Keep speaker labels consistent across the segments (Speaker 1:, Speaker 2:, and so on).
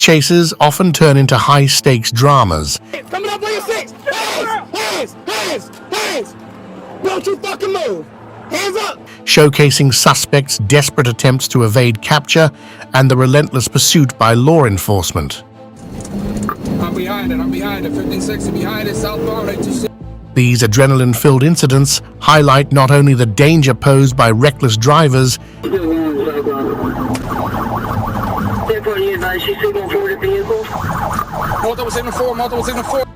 Speaker 1: chases often turn into high-stakes dramas.
Speaker 2: Coming up on your six! Hands! Don't you fucking move! Hands up!
Speaker 1: Showcasing suspects' desperate attempts to evade capture and the relentless pursuit by law enforcement.
Speaker 3: I'm behind it, 1560 behind it, southbound 826.
Speaker 1: These adrenaline-filled incidents highlight not only the danger posed by reckless drivers,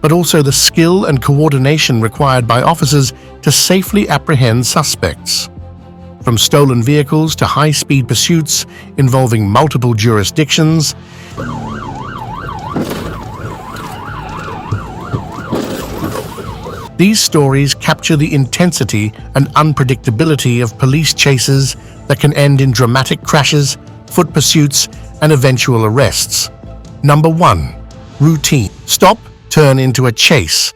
Speaker 1: but also the skill and coordination required by officers to safely apprehend suspects. From stolen vehicles to high-speed pursuits involving multiple jurisdictions, these stories capture the intensity and unpredictability of police chases that can end in dramatic crashes, foot pursuits, and eventual arrests. Number 1. Routine. Stop, turn into a chase.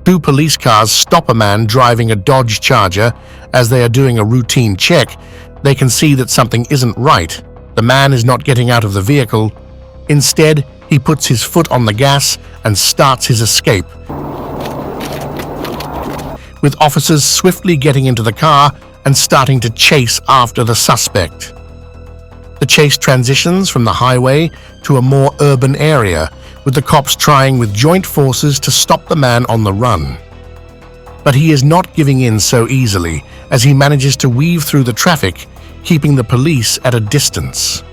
Speaker 1: Two police cars stop a man driving a Dodge Charger. As they are doing a routine check, they can see that something isn't right. The man is not getting out of the vehicle. Instead, he puts his foot on the gas and starts his escape, with officers swiftly getting into the car and starting to chase after the suspect. The chase transitions from the highway to a more urban area, with the cops trying with joint forces to stop the man on the run. But he is not giving in so easily, as he manages to weave through the traffic, keeping the police at a distance.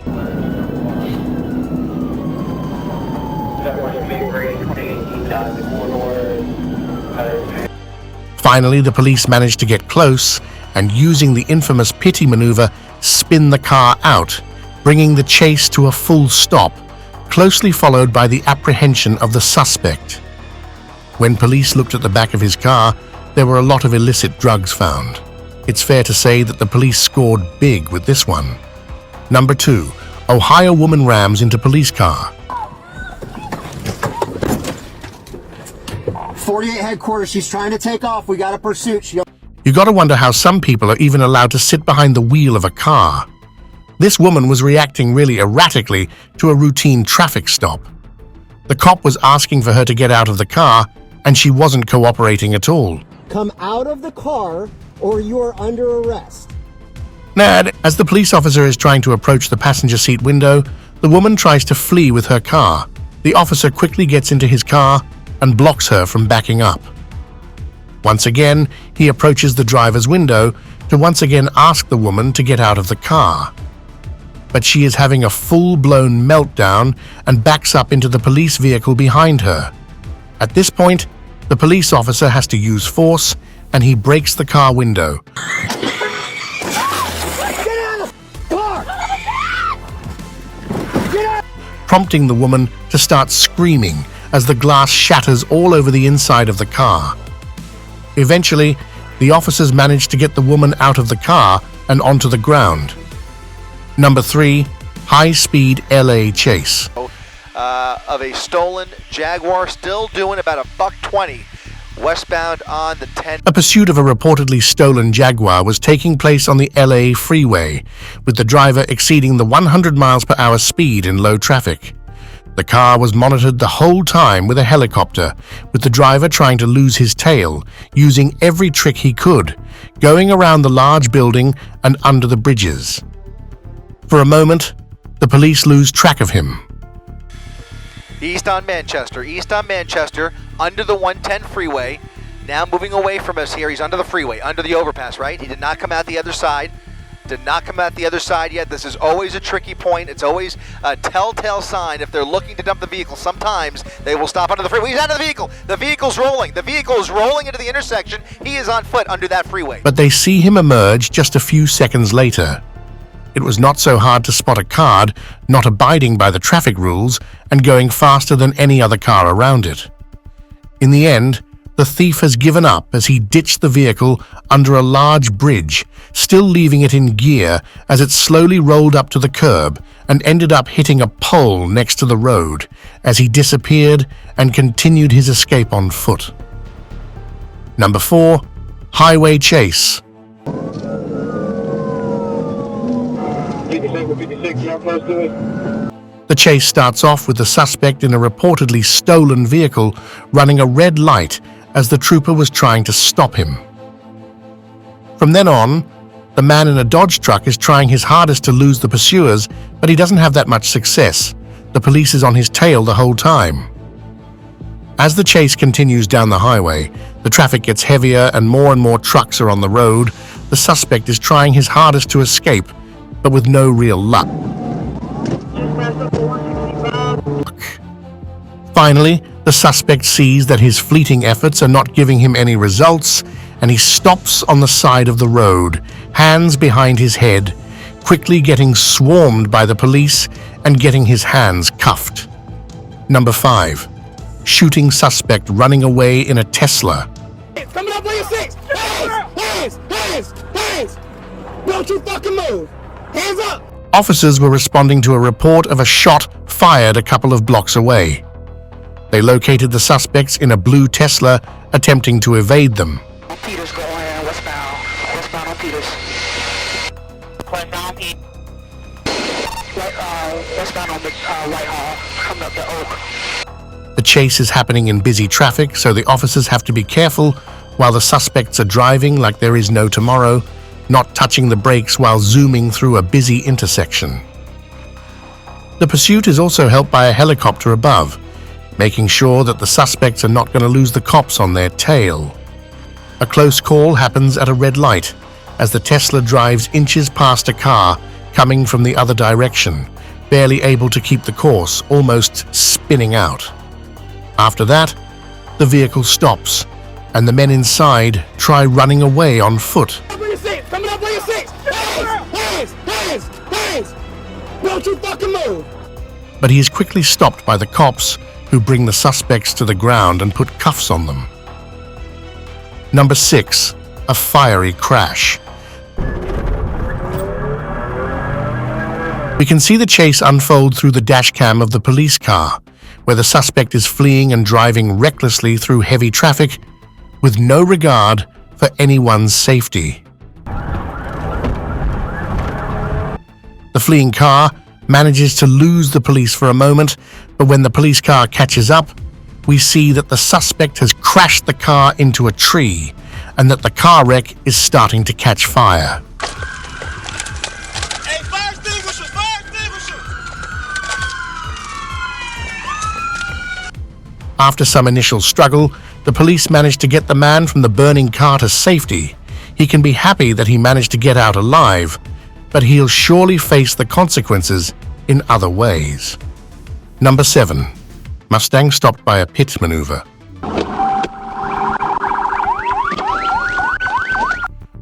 Speaker 1: Finally, the police manage to get close and, using the infamous pity maneuver, spin the car out, bringing the chase to a full stop, closely followed by the apprehension of the suspect. When police looked at the back of his car, there were a lot of illicit drugs found. It's fair to say that the police scored big with this one. Number 2. Ohio woman rams into police car.
Speaker 4: 48 headquarters, she's trying to take off. We got a pursuit.
Speaker 1: You gotta wonder how some people are even allowed to sit behind the wheel of a car. This woman was reacting really erratically to a routine traffic stop. The cop was asking for her to get out of the car, and she wasn't cooperating at all.
Speaker 4: Come out of the car, or you are under arrest.
Speaker 1: As the police officer is trying to approach the passenger seat window, the woman tries to flee with her car. The officer quickly gets into his car and blocks her from backing up. Once again, he approaches the driver's window to once again ask the woman to get out of the car. But she is having a full-blown meltdown and backs up into the police vehicle behind her. At this point, the police officer has to use force, and he breaks the car window, prompting the woman to start screaming as the glass shatters all over the inside of the car. Eventually, the officers manage to get the woman out of the car and onto the ground. Number 3. High-speed LA chase.
Speaker 5: Of a stolen Jaguar, still doing about $120 westbound on the 10.
Speaker 1: A pursuit of a reportedly stolen Jaguar was taking place on the LA freeway, with the driver exceeding the 100 miles per hour speed in low traffic. The car was monitored the whole time with a helicopter, with the driver trying to lose his tail, using every trick he could, going around the large building and under the bridges. For a moment, the police lose track of him.
Speaker 5: East on Manchester, under the 110 freeway. Now moving away from us here. He's under the freeway, under the overpass, right? He did not come out the other side. Yet. This is always a tricky point. It's always a telltale sign if they're looking to dump the vehicle. Sometimes they will stop under the freeway. He's out of the vehicle. The vehicle's rolling. The vehicle is rolling into the intersection. He is on foot under that freeway.
Speaker 1: But they see him emerge just a few seconds later. It was not so hard to spot a card not abiding by the traffic rules and going faster than any other car around it. In the end, the thief has given up as he ditched the vehicle under a large bridge, still leaving it in gear as it slowly rolled up to the curb and ended up hitting a pole next to the road as he disappeared and continued his escape on foot. Number 4. Highway chase. The chase starts off with the suspect in a reportedly stolen vehicle running a red light as the trooper was trying to stop him. From then on, the man in a Dodge truck is trying his hardest to lose the pursuers, but he doesn't have that much success. The police is on his tail the whole time. As the chase continues down the highway, the traffic gets heavier and more trucks are on the road. The suspect is trying his hardest to escape, but with no real luck. Finally, the suspect sees that his fleeting efforts are not giving him any results, and he stops on the side of the road, hands behind his head, quickly getting swarmed by the police and getting his hands cuffed. Number 5. Shooting suspect running away in a Tesla.
Speaker 2: Coming up on your 6. Hands. Don't you fucking move. Hands up.
Speaker 1: Officers were responding to a report of a shot fired a couple of blocks away. They located the suspects in a blue Tesla, attempting to evade them.
Speaker 6: Peters going westbound on Peters. Westbound on the Whitehall, coming up the Oak.
Speaker 1: The chase is happening in busy traffic, so the officers have to be careful while the suspects are driving like there is no tomorrow, not touching the brakes while zooming through a busy intersection. The pursuit is also helped by a helicopter above, making sure that the suspects are not going to lose the cops on their tail. A close call happens at a red light as the Tesla drives inches past a car coming from the other direction, barely able to keep the course, almost spinning out. After that, the vehicle stops, and the men inside try running away on foot.
Speaker 2: Coming up on your 6. Hands. Don't you fucking move.
Speaker 1: But he is quickly stopped by the cops, who bring the suspects to the ground and put cuffs on them. Number 6. A fiery crash. We can see the chase unfold through the dashcam of the police car, where the suspect is fleeing and driving recklessly through heavy traffic with no regard for anyone's safety. The fleeing car manages to lose the police for a moment, but when the police car catches up, we see that the suspect has crashed the car into a tree and that the car wreck is starting to catch fire.
Speaker 2: Hey, fire extinguisher.
Speaker 1: After some initial struggle, the police manage to get the man from the burning car to safety. He can be happy that he managed to get out alive, but he'll surely face the consequences in other ways. Number 7. Mustang stopped by a pit maneuver.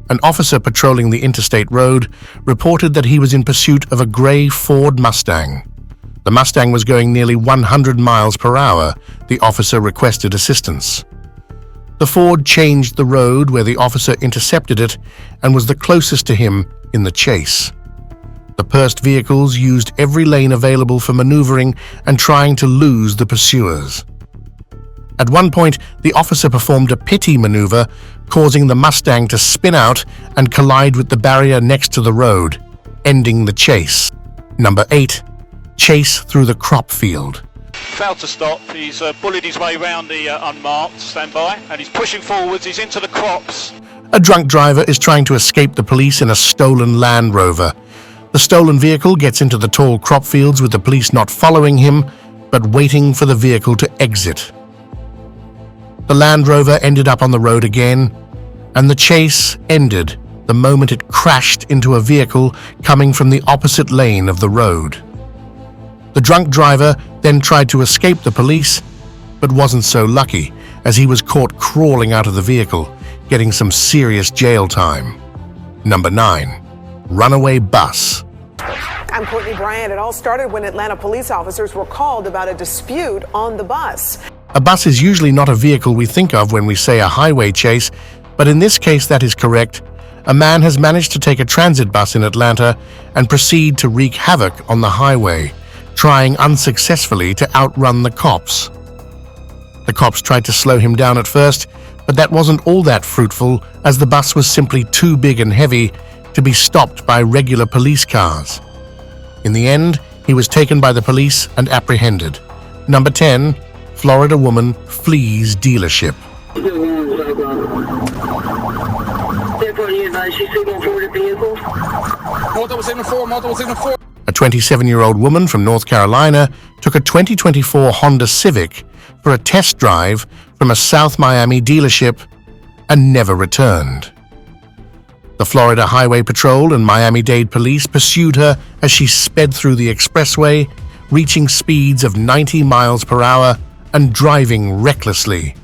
Speaker 1: An officer patrolling the interstate road reported that he was in pursuit of a gray Ford Mustang. The Mustang was going nearly 100 miles per hour. The officer requested assistance. The Ford changed the road where the officer intercepted it and was the closest to him in the chase. The pursued vehicles used every lane available for maneuvering and trying to lose the pursuers. At one point, the officer performed a pity maneuver, causing the Mustang to spin out and collide with the barrier next to the road, ending the chase. Number 8. Chase through the crop field.
Speaker 7: Failed to stop. He's bullied his way round the unmarked standby, and he's pushing forwards. He's into the crops.
Speaker 1: A drunk driver is trying to escape the police in a stolen Land Rover. The stolen vehicle gets into the tall crop fields with the police not following him, but waiting for the vehicle to exit. The Land Rover ended up on the road again, and the chase ended the moment it crashed into a vehicle coming from the opposite lane of the road. The drunk driver then tried to escape the police, but wasn't so lucky, as he was caught crawling out of the vehicle, getting some serious jail time. Number 9. Runaway bus.
Speaker 8: I'm Courtney Bryant. It all started when Atlanta police officers were called about a dispute on the bus.
Speaker 1: A bus is usually not a vehicle we think of when we say a highway chase, but in this case that is correct. A man has managed to take a transit bus in Atlanta and proceed to wreak havoc on the highway, trying unsuccessfully to outrun the cops. The cops tried to slow him down at first, but that wasn't all that fruitful, as the bus was simply too big and heavy to be stopped by regular police cars. In the end, he was taken by the police and apprehended. Number 10. Florida woman flees dealership.
Speaker 3: Multiple signal 4, multiple signal 4.
Speaker 1: A 27-year-old woman from North Carolina took a 2024 Honda Civic for a test drive from a South Miami dealership and never returned. The Florida Highway Patrol and Miami-Dade police pursued her as she sped through the expressway, reaching speeds of 90 miles per hour and driving recklessly.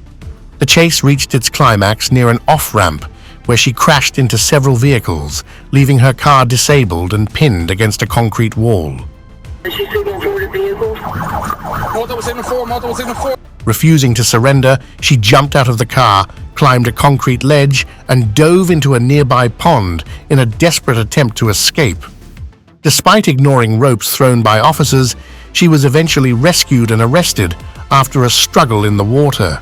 Speaker 1: The chase reached its climax near an off-ramp where she crashed into several vehicles, leaving her car disabled and pinned against a concrete wall.
Speaker 3: Multiple signal 4, multiple signal 4.
Speaker 1: Refusing to surrender, she jumped out of the car, climbed a concrete ledge, and dove into a nearby pond in a desperate attempt to escape. Despite ignoring ropes thrown by officers, she was eventually rescued and arrested after a struggle in the water.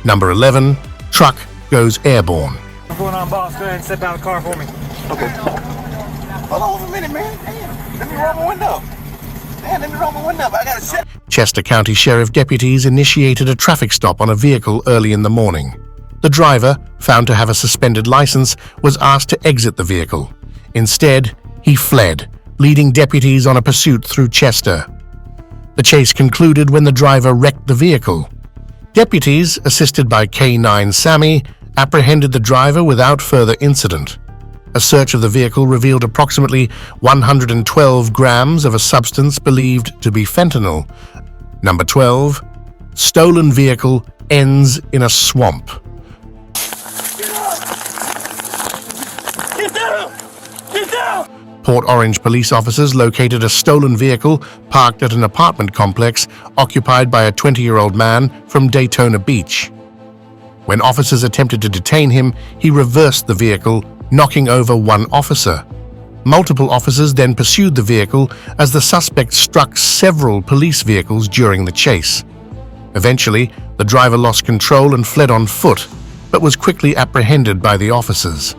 Speaker 1: Number 11. Truck goes airborne.
Speaker 9: What's going on, boss? Go ahead and step out of the car for me.
Speaker 2: Okay. Hold on for a minute, man. Damn. Let me roll my window. Man, let me roll my window. I gotta shut.
Speaker 1: Chester County Sheriff deputies initiated a traffic stop on a vehicle early in the morning. The driver, found to have a suspended license, was asked to exit the vehicle. Instead, he fled, leading deputies on a pursuit through Chester. The chase concluded when the driver wrecked the vehicle. Deputies, assisted by K9 Sammy, apprehended the driver without further incident. A search of the vehicle revealed approximately 112 grams of a substance believed to be fentanyl. Number 12. Stolen vehicle ends in a swamp.
Speaker 2: Get down! Get down!
Speaker 1: Port Orange police officers located a stolen vehicle parked at an apartment complex occupied by a 20-year-old man from Daytona Beach. When officers attempted to detain him, he reversed the vehicle, knocking over one officer. Multiple officers then pursued the vehicle as the suspect struck several police vehicles during the chase. Eventually, the driver lost control and fled on foot, but was quickly apprehended by the officers.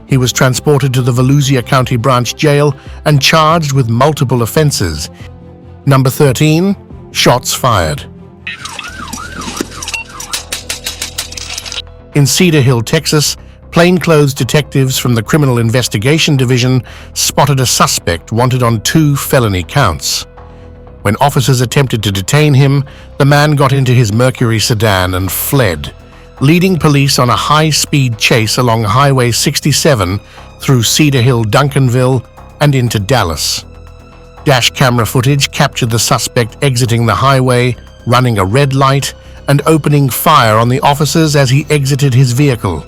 Speaker 1: He was transported to the Volusia County Branch Jail and charged with multiple offenses. Number 13. Shots fired. In Cedar Hill, Texas, plainclothes detectives from the Criminal Investigation Division spotted a suspect wanted on 2 felony counts. When officers attempted to detain him, the man got into his Mercury sedan and fled, leading police on a high-speed chase along Highway 67 through Cedar Hill, Duncanville, and into Dallas. Dash camera footage captured the suspect exiting the highway, running a red light, and opening fire on the officers as he exited his vehicle.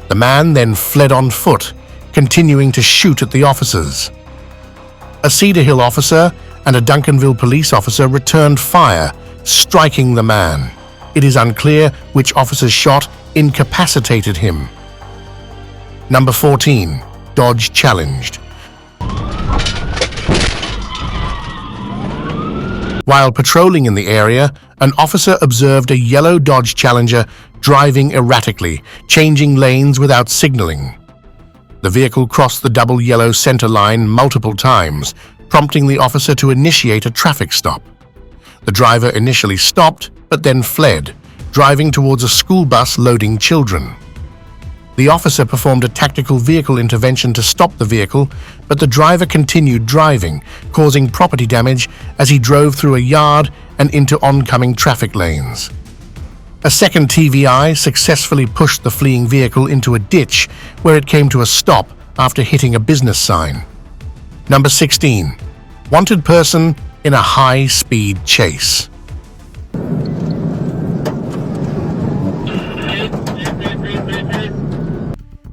Speaker 1: The man then fled on foot, continuing to shoot at the officers. A Cedar Hill officer and a Duncanville police officer returned fire, striking the man. It is unclear which officer's shot incapacitated him. Number 14. Dodge challenged. While patrolling in the area, an officer observed a yellow Dodge Challenger driving erratically, changing lanes without signaling. The vehicle crossed the double yellow center line multiple times, prompting the officer to initiate a traffic stop. The driver initially stopped, but then fled, driving towards a school bus loading children. The officer performed a tactical vehicle intervention to stop the vehicle, but the driver continued driving, causing property damage as he drove through a yard and into oncoming traffic lanes. A second TVI successfully pushed the fleeing vehicle into a ditch where it came to a stop after hitting a business sign. Number 16. Wanted person in a high-speed chase.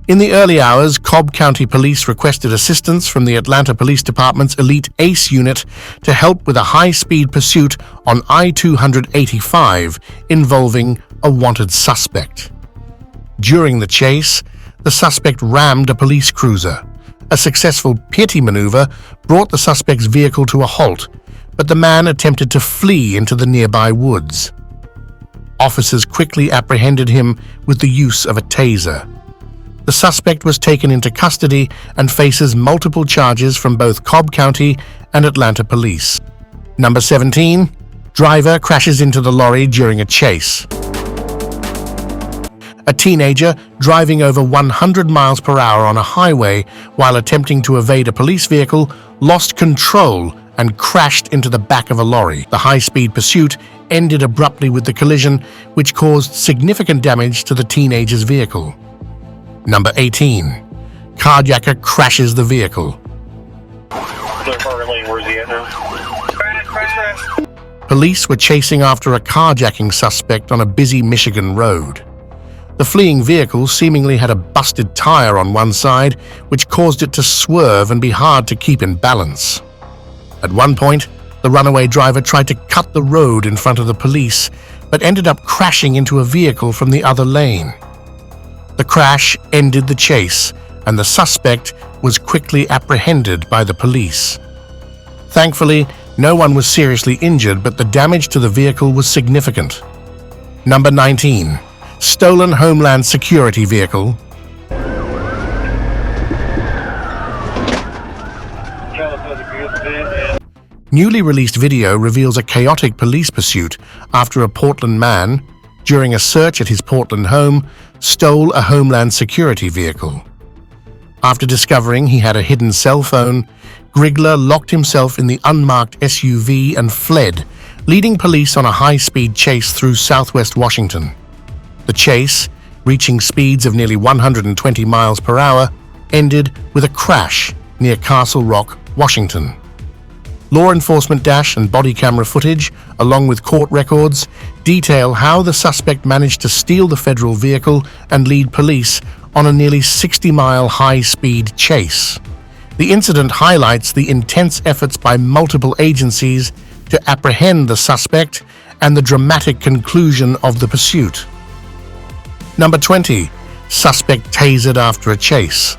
Speaker 1: In the early hours, Cobb County Police requested assistance from the Atlanta Police Department's Elite ACE unit to help with a high-speed pursuit on I-285 involving a wanted suspect. During the chase, the suspect rammed a police cruiser. A successful Piety maneuver brought the suspect's vehicle to a halt, but the man attempted to flee into the nearby woods. Officers quickly apprehended him with the use of a taser. The suspect was taken into custody and faces multiple charges from both Cobb County and Atlanta police. Number 17. Driver crashes into the lorry during a chase. A teenager driving over 100 miles per hour on a highway while attempting to evade a police vehicle lost control and crashed into the back of a lorry. The high-speed pursuit ended abruptly with the collision, which caused significant damage to the teenager's vehicle. Number 18. Carjacker crashes the vehicle.
Speaker 6: Where's he at now? Crash.
Speaker 1: Police were chasing after a carjacking suspect on a busy Michigan road. The fleeing vehicle seemingly had a busted tire on one side, which caused it to swerve and be hard to keep in balance. At one point, the runaway driver tried to cut the road in front of the police, but ended up crashing into a vehicle from the other lane. The crash ended the chase, and the suspect was quickly apprehended by the police. Thankfully, no one was seriously injured, but the damage to the vehicle was significant. Number 19. Stolen Homeland Security vehicle. Newly released video reveals a chaotic police pursuit after a Portland man, during a search at his Portland home, stole a Homeland Security vehicle. After discovering he had a hidden cell phone, Grigler locked himself in the unmarked SUV and fled, leading police on a high-speed chase through southwest Washington. The chase, reaching speeds of nearly 120 miles per hour, ended with a crash near Castle Rock, Washington. Law enforcement dash and body camera footage, along with court records, detail how the suspect managed to steal the federal vehicle and lead police on a nearly 60-mile high-speed chase. The incident highlights the intense efforts by multiple agencies to apprehend the suspect and the dramatic conclusion of the pursuit. Number 20. Suspect tasered after a chase.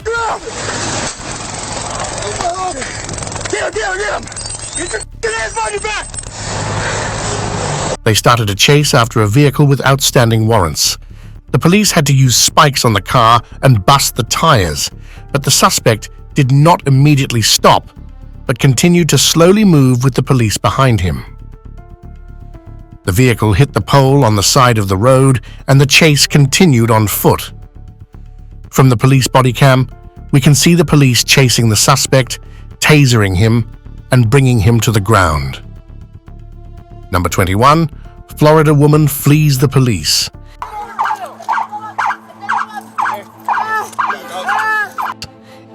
Speaker 1: They started a chase after a vehicle with outstanding warrants. The police had to use spikes on the car and bust the tires, but the suspect did not immediately stop, but continued to slowly move with the police behind him. The vehicle hit the pole on the side of the road, and the chase continued on foot. From the police body cam, we can see the police chasing the suspect, tasering him, and bringing him to the ground. Number 21. Florida woman flees the police.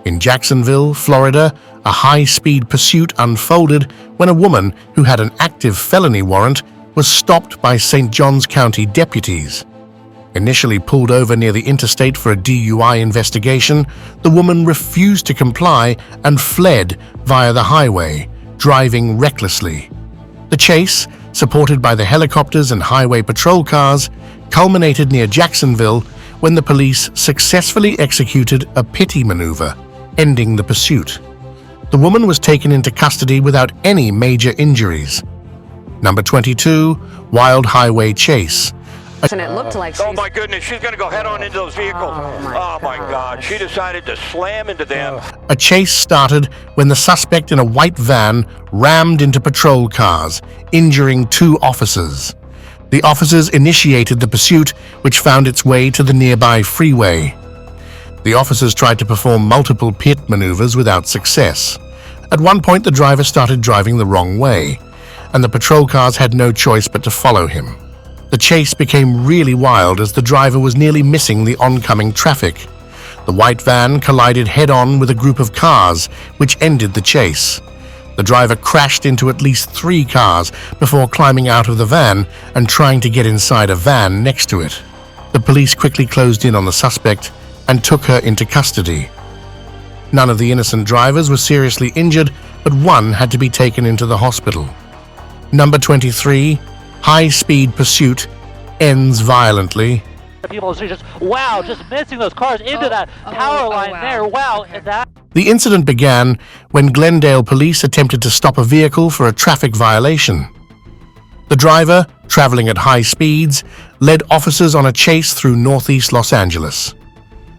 Speaker 1: In Jacksonville, Florida, a high-speed pursuit unfolded when a woman who had an active felony warrant was stopped by St. Johns County deputies. Initially pulled over near the interstate for a DUI investigation, the woman refused to comply and fled via the highway, driving recklessly. The chase, supported by the helicopters and highway patrol cars, culminated near Jacksonville when the police successfully executed a pity maneuver, ending the pursuit. The woman was taken into custody without any major injuries. Number 22. Wild highway chase.
Speaker 8: And it looked like
Speaker 6: Oh my goodness, she's going to go head on into those vehicles. Oh my God, she decided to slam into them.
Speaker 1: A chase started when the suspect in a white van rammed into patrol cars, injuring 2 officers. The officers initiated the pursuit, which found its way to the nearby freeway. The officers tried to perform multiple pit maneuvers without success. At one point, the driver started driving the wrong way, and the patrol cars had no choice but to follow him. The chase became really wild as the driver was nearly missing the oncoming traffic. The white van collided head-on with a group of cars, which ended the chase. The driver crashed into at least 3 cars before climbing out of the van and trying to get inside a van next to it. The police quickly closed in on the suspect and took her into custody. None of the innocent drivers were seriously injured, but one had to be taken into the hospital. Number 23. High-speed pursuit ends violently.
Speaker 10: People are just missing those cars into that power line there. Wow, that.
Speaker 1: The incident began when Glendale police attempted to stop a vehicle for a traffic violation. The driver, traveling at high speeds, led officers on a chase through northeast Los Angeles.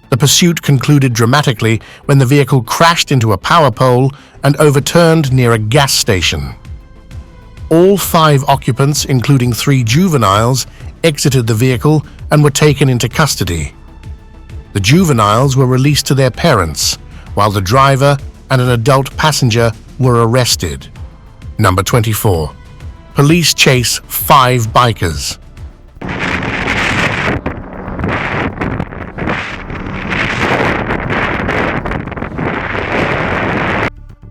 Speaker 1: The pursuit concluded dramatically when the vehicle crashed into a power pole and overturned near a gas station. All 5 occupants, including 3 juveniles, exited the vehicle and were taken into custody. The juveniles were released to their parents, while the driver and an adult passenger were arrested. Number 24. Police chase 5 bikers.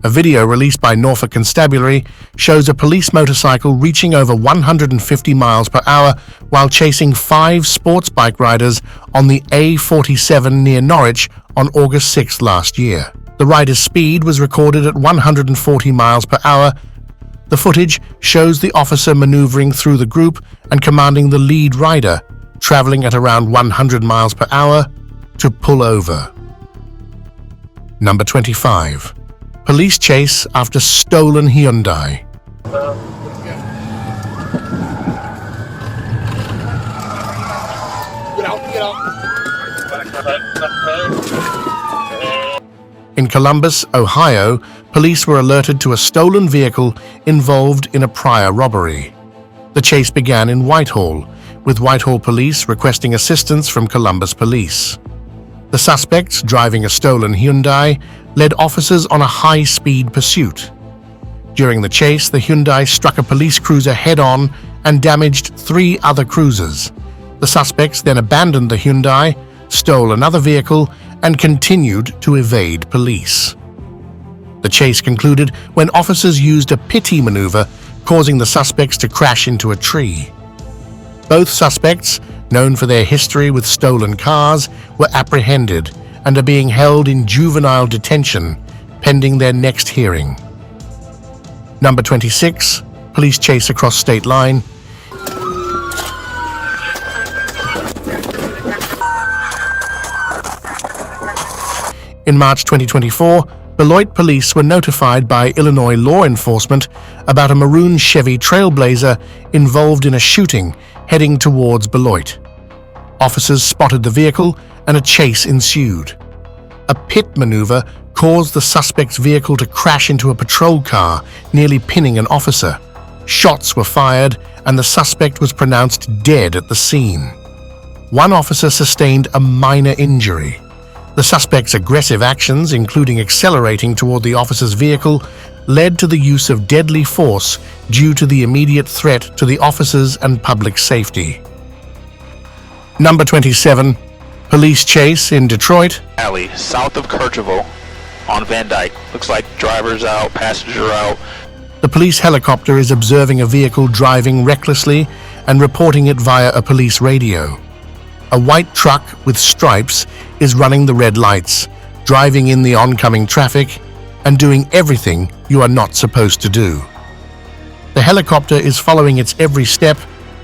Speaker 1: A video released by Norfolk Constabulary shows a police motorcycle reaching over 150 miles per hour while chasing 5 sports bike riders on the A47 near Norwich on August 6 last year. The rider's speed was recorded at 140 miles per hour. The footage shows the officer maneuvering through the group and commanding the lead rider, traveling at around 100 miles per hour, to pull over. Number 25. Police chase after stolen Hyundai. In Columbus, Ohio, police were alerted to a stolen vehicle involved in a prior robbery. The chase began in Whitehall, with Whitehall police requesting assistance from Columbus police. The suspects, driving a stolen Hyundai, led officers on a high-speed pursuit. During the chase, the Hyundai struck a police cruiser head-on and damaged 3 other cruisers. The suspects then abandoned the Hyundai, stole another vehicle, and continued to evade police. The chase concluded when officers used a pity maneuver, causing the suspects to crash into a tree. Both suspects, known for their history with stolen cars, were apprehended and are being held in juvenile detention pending their next hearing. Number 26. Police chase across state line. In March 2024, Beloit police were notified by Illinois law enforcement about a maroon Chevy Trailblazer involved in a shooting heading towards Beloit. Officers spotted the vehicle and a chase ensued. A pit maneuver caused the suspect's vehicle to crash into a patrol car, nearly pinning an officer. Shots were fired and the suspect was pronounced dead at the scene. One officer sustained a minor injury. The suspect's aggressive actions, including accelerating toward the officer's vehicle, led to the use of deadly force due to the immediate threat to the officers and public safety. Number 27. Police chase in Detroit.
Speaker 11: Alley, south of Kercheval on Van Dyke. Looks like driver's out, passenger out.
Speaker 1: The police helicopter is observing a vehicle driving recklessly and reporting it via a police radio. A white truck with stripes is running the red lights, driving in the oncoming traffic, and doing everything you are not supposed to do. The helicopter is following its every step,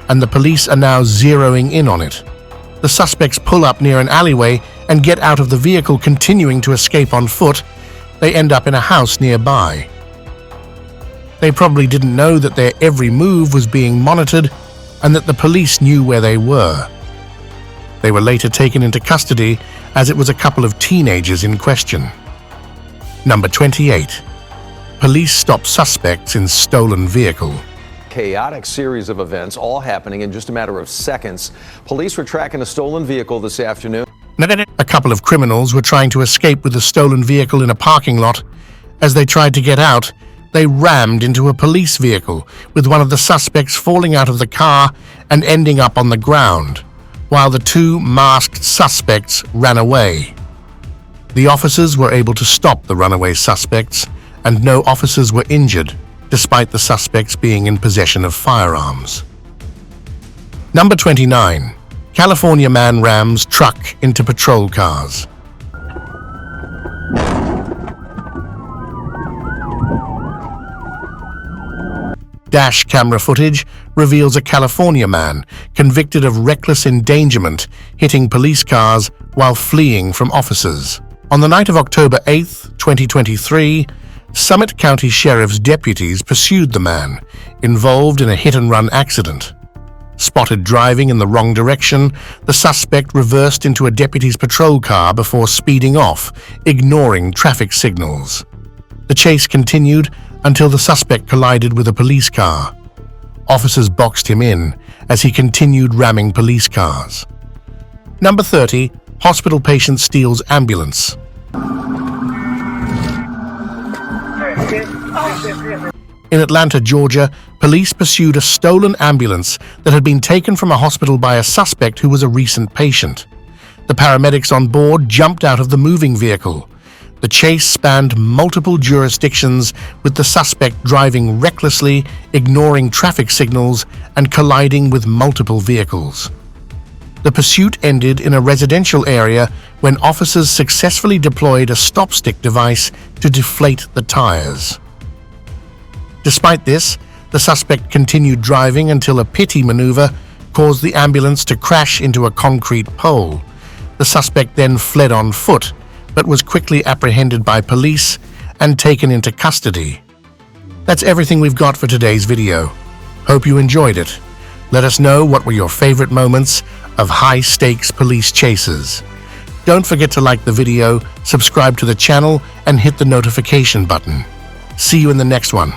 Speaker 1: and the police are now zeroing in on it. The suspects pull up near an alleyway and get out of the vehicle, continuing to escape on foot. They end up in a house nearby. They probably didn't know that their every move was being monitored and that the police knew where they were. They were later taken into custody as it was a couple of teenagers in question. Number 28. Police stop suspects in stolen vehicle.
Speaker 12: Chaotic series of events, all happening in just a matter of seconds. Police were tracking a stolen vehicle this afternoon.
Speaker 1: A couple of criminals were trying to escape with a stolen vehicle in a parking lot. As they tried to get out, they rammed into a police vehicle, with one of the suspects falling out of the car and ending up on the ground, while the 2 masked suspects ran away. The officers were able to stop the runaway suspects, and no officers were injured, despite the suspects being in possession of firearms. Number 29. California man rams truck into patrol cars. Dash camera footage reveals a California man convicted of reckless endangerment hitting police cars while fleeing from officers. On the night of October 8, 2023, Summit County Sheriff's deputies pursued the man involved in a hit-and-run accident. Spotted driving in the wrong direction, the suspect reversed into a deputy's patrol car before speeding off, ignoring traffic signals. The chase continued until the suspect collided with a police car. Officers boxed him in as he continued ramming police cars. Number 30, hospital patient steals ambulance. In Atlanta, Georgia, police pursued a stolen ambulance that had been taken from a hospital by a suspect who was a recent patient. The paramedics on board jumped out of the moving vehicle. The chase spanned multiple jurisdictions, with the suspect driving recklessly, ignoring traffic signals, and colliding with multiple vehicles. The pursuit ended in a residential area when officers successfully deployed a stop-stick device to deflate the tires. Despite this, the suspect continued driving until a pity maneuver caused the ambulance to crash into a concrete pole. The suspect then fled on foot, but was quickly apprehended by police and taken into custody. That's everything we've got for today's video. Hope you enjoyed it. Let us know what were your favorite moments of high-stakes police chases. Don't forget to like the video, subscribe to the channel, and hit the notification button. See you in the next one.